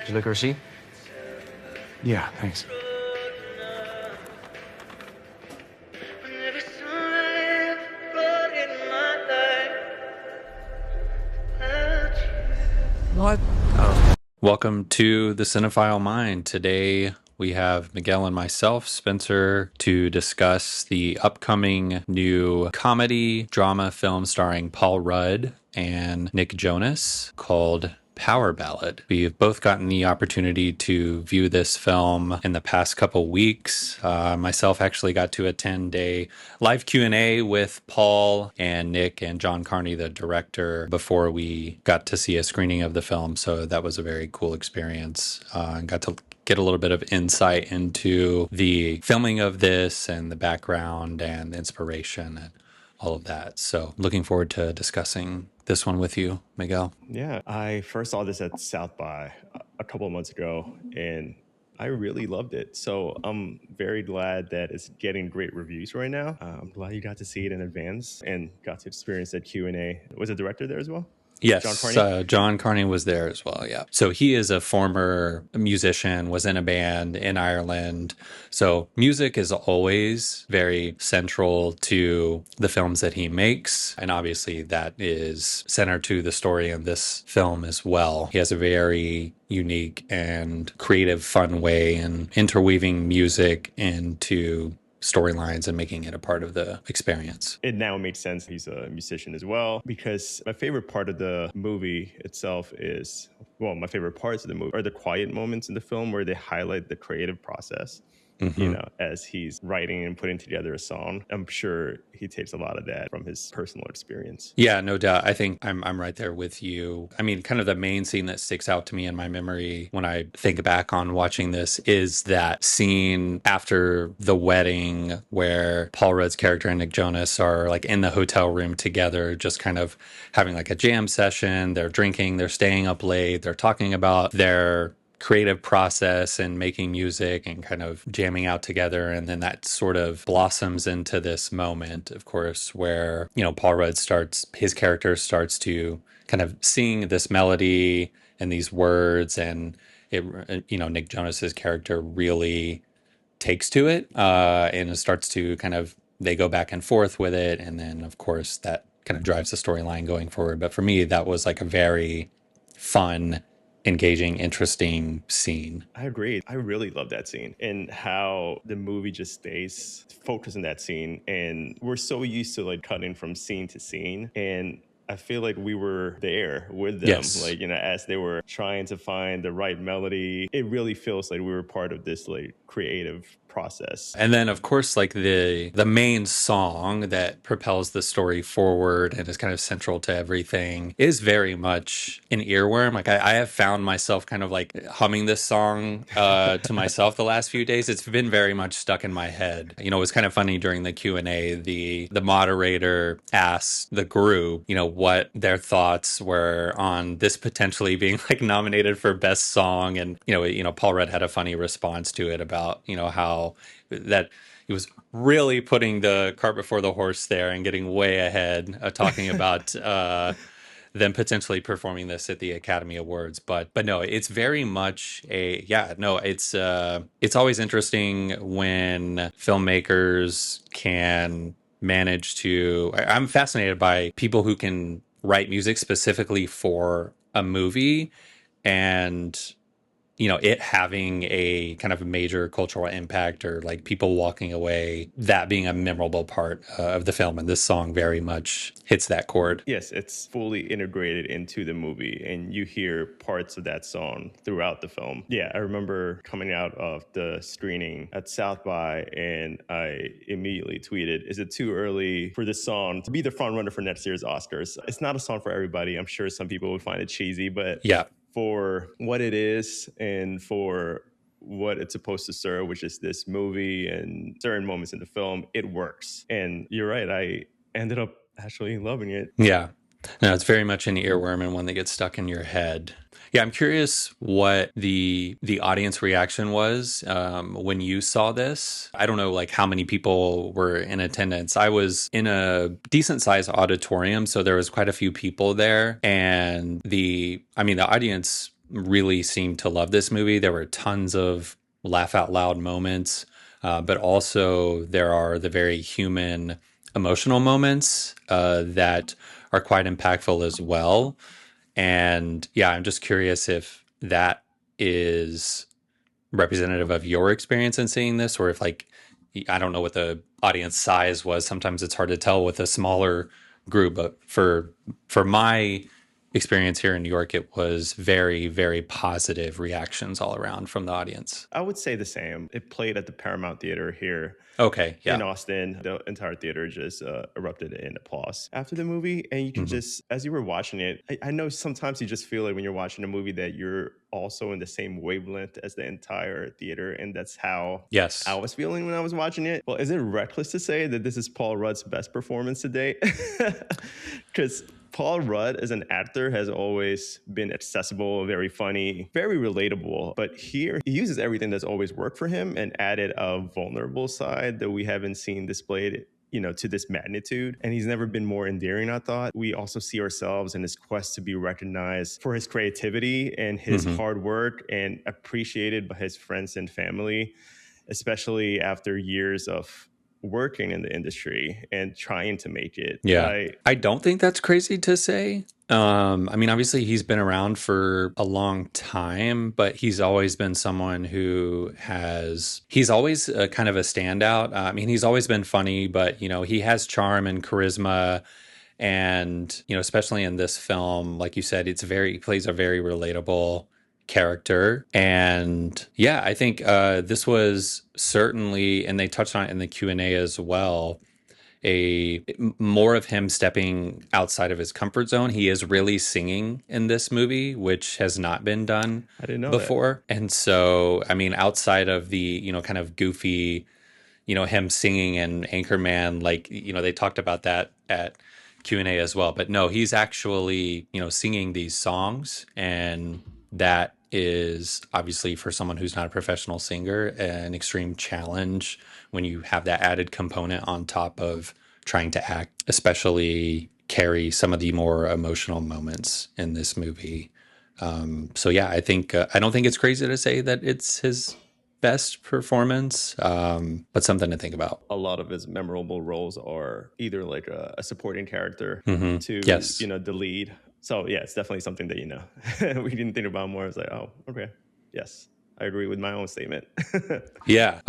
Did you like our seat? Yeah, thanks. What? Oh. Welcome to the Cinephile Mind. Today we have Miguel and myself, Spencer, to discuss the upcoming new comedy drama film starring Paul Rudd and Nick Jonas called Power Ballad. We've both gotten the opportunity to view this film in the past couple weeks. Myself actually got to attend a live Q&A with Paul and Nick and John Carney, the director, before we got to see a screening of the film. So that was a very cool experience, and got to get a little bit of insight into the filming of this and the background and the inspiration and all of that. So looking forward to discussing this one with you, Miguel. Yeah, I first saw this at South by a couple of months ago, and I really loved it. So I'm very glad that it's getting great reviews right now. I'm glad you got to see it in advance and got to experience that Q&A. Was the director there as well? Yes, John Carney? John Carney was there as well. Yeah. So he is a former musician, was in a band in Ireland. So music is always very central to the films that he makes. And obviously that is center to the story in this film as well. He has a very unique and creative, fun way in interweaving music into storylines and making it a part of the experience. It now makes sense he's a musician as well, because my favorite part of the movie itself is, well, my favorite parts of the movie are the quiet moments in the film where they highlight the creative process. You know, as he's writing and putting together a song. I'm sure he takes a lot of that from his personal experience. Yeah, no doubt. I think I'm right there with you. I mean, kind of the main scene that sticks out to me in my memory when I think back on watching this is that scene after the wedding where Paul Rudd's character and Nick Jonas are like in the hotel room together, just kind of having like a jam session. They're drinking, they're staying up late, they're talking about their creative process and making music and kind of jamming out together. And then that sort of blossoms into this moment, of course, where, you know, Paul Rudd his character starts to kind of sing this melody and these words, and it, you know, Nick Jonas's character really takes to it, and it starts to kind of, they go back and forth with it. And then of course that kind of drives the storyline going forward. But for me, that was like a very fun, engaging, interesting scene. I agree. I really love that scene and how the movie just stays focused on that scene. And we're so used to like cutting from scene to scene. And I feel like we were there with them, Yes. like, you know, as they were trying to find the right melody. It really feels like we were part of this like creative process. And then of course, like the main song that propels the story forward and is kind of central to everything is very much an earworm. Like I have found myself kind of like humming this song to myself the last few days. It's been very much stuck in my head. You know, it was kind of funny during the Q&A, the moderator asked the group, you know, what their thoughts were on this potentially being like nominated for best song. And, you know, Paul Rudd had a funny response to it about, you know, how that he was really putting the cart before the horse there and getting way ahead, talking about them potentially performing this at the Academy Awards. But no, it's very much it's always interesting when filmmakers can manage to, I'm fascinated by people who can write music specifically for a movie and, you know, it having a kind of a major cultural impact, or like people walking away, that being a memorable part of the film. And this song very much hits that chord. Yes, it's fully integrated into the movie, and you hear parts of that song throughout the film. Yeah, I remember coming out of the screening at South by, and I immediately tweeted, is it too early for this song to be the front runner for next year's Oscars? It's not a song for everybody. I'm sure some people would find it cheesy, but yeah, for what it is and for what it's supposed to serve, which is this movie and certain moments in the film, it works. And you're right, I ended up actually loving it. Yeah. No, it's very much an earworm and one that gets stuck in your head. Yeah, I'm curious what the audience reaction was when you saw this. I don't know, like how many people were in attendance. I was in a decent sized auditorium, so there was quite a few people there, and the audience really seemed to love this movie. There were tons of laugh out loud moments, but also there are the very human, emotional moments that are quite impactful as well. And yeah, I'm just curious if that is representative of your experience in seeing this, or if like I don't know what the audience size was. Sometimes it's hard to tell with a smaller group, but for my experience here in New York, it was very, very positive reactions all around from the audience. I would say the same. It played at the Paramount Theater here Okay, in yeah. Austin. The entire theater just erupted in applause after the movie. And you can Hmm. just, as you were watching it, I know sometimes you just feel like when you're watching a movie that you're also in the same wavelength as the entire theater. And that's how I Yes. was feeling when I was watching it. Well, is it reckless to say that this is Paul Rudd's best performance to date? Because Paul Rudd as an actor has always been accessible, very funny, very relatable. But here he uses everything that's always worked for him and added a vulnerable side that we haven't seen displayed, to this magnitude. And he's never been more endearing, I thought. We also see ourselves in his quest to be recognized for his creativity and his Hmm. hard work and appreciated by his friends and family, especially after years of working in the industry and trying to make it. Yeah. I don't think that's crazy to say. I mean, obviously he's been around for a long time, but he's always been someone who he's always kind of a standout. I mean, he's always been funny, but he has charm and charisma. And, especially in this film, like you said, he plays a very relatable character. And yeah, I think this was certainly, and they touched on it in the Q&A as well, more of him stepping outside of his comfort zone. He is really singing in this movie, which has not been done I didn't know that. before. And so, I mean, outside of the, kind of goofy, him singing and Anchorman, like, they talked about that at Q&A as well. But no, he's actually, singing these songs. And that is obviously, for someone who's not a professional singer, an extreme challenge when you have that added component on top of trying to act, especially carry some of the more emotional moments in this movie. So yeah, I think I don't think it's crazy to say that it's his best performance, but something to think about. A lot of his memorable roles are either like a supporting character Hmm. to, Yes. the lead. So yeah, it's definitely something that, we didn't think about more. It's like, oh, okay. Yes. I agree with my own statement. Yeah.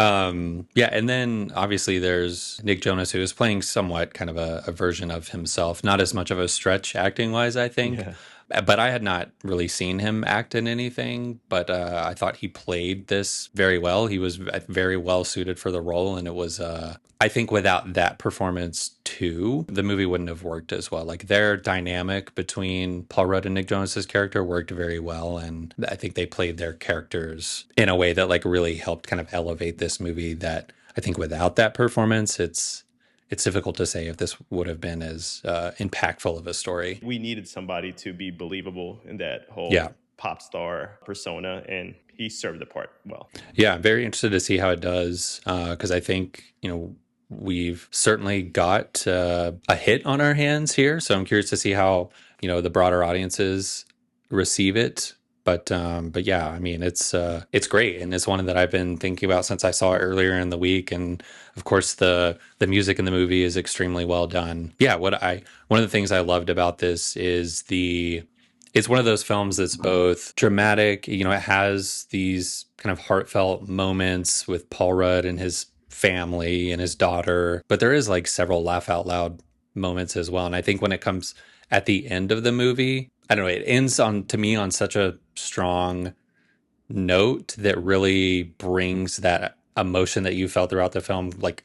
Yeah. And then obviously there's Nick Jonas, who is playing somewhat kind of a version of himself, not as much of a stretch acting wise, I think. Yeah. But I had not really seen him act in anything, but I thought he played this very well. He was very well suited for the role. And it was, I think without that performance too, the movie wouldn't have worked as well. Like their dynamic between Paul Rudd and Nick Jonas's character worked very well. And I think they played their characters in a way that like really helped kind of elevate this movie, that I think without that performance, it's difficult to say if this would have been as impactful of a story. We needed somebody to be believable in that whole Yeah. pop star persona, and he served the part well. Yeah, I'm very interested to see how it does, because I think, we've certainly got a hit on our hands here. So I'm curious to see how, the broader audiences receive it. But yeah, I mean, it's great, and it's one that I've been thinking about since I saw it earlier in the week. And of course, the music in the movie is extremely well done. Yeah, one of the things I loved about this is it's one of those films that's both dramatic, it has these kind of heartfelt moments with Paul Rudd and his family and his daughter, but there is like several laugh out loud moments as well. And I think when it comes at the end of the movie, I don't know, it ends to me on such a strong note that really brings that emotion that you felt throughout the film like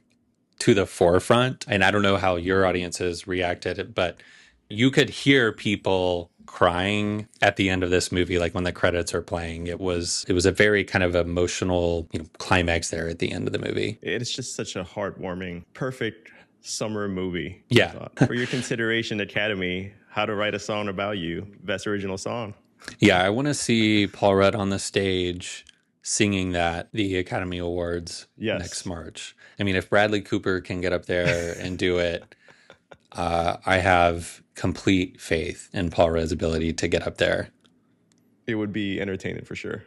to the forefront. And I don't know how your audiences reacted, but you could hear people crying at the end of this movie, like when the credits are playing. It was a very kind of emotional, climax there at the end of the movie. It's just such a heartwarming, perfect summer movie. Yeah. For your consideration, Academy, How to Write a Song About You, Best Original Song. Yeah, I want to see Paul Rudd on the stage singing that the Academy Awards next March. I mean, if Bradley Cooper can get up there and do it, I have complete faith in Paul Rudd's ability to get up there. It would be entertaining for sure.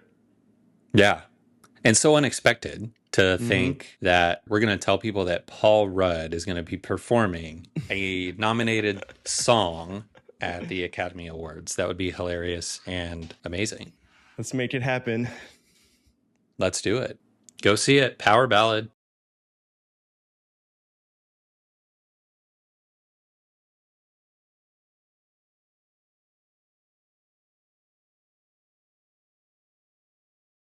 Yeah. And so unexpected to think that we're going to tell people that Paul Rudd is going to be performing a nominated song at the Academy Awards. That would be hilarious and amazing. Let's make it happen. Let's do it. Go see it. Power Ballad.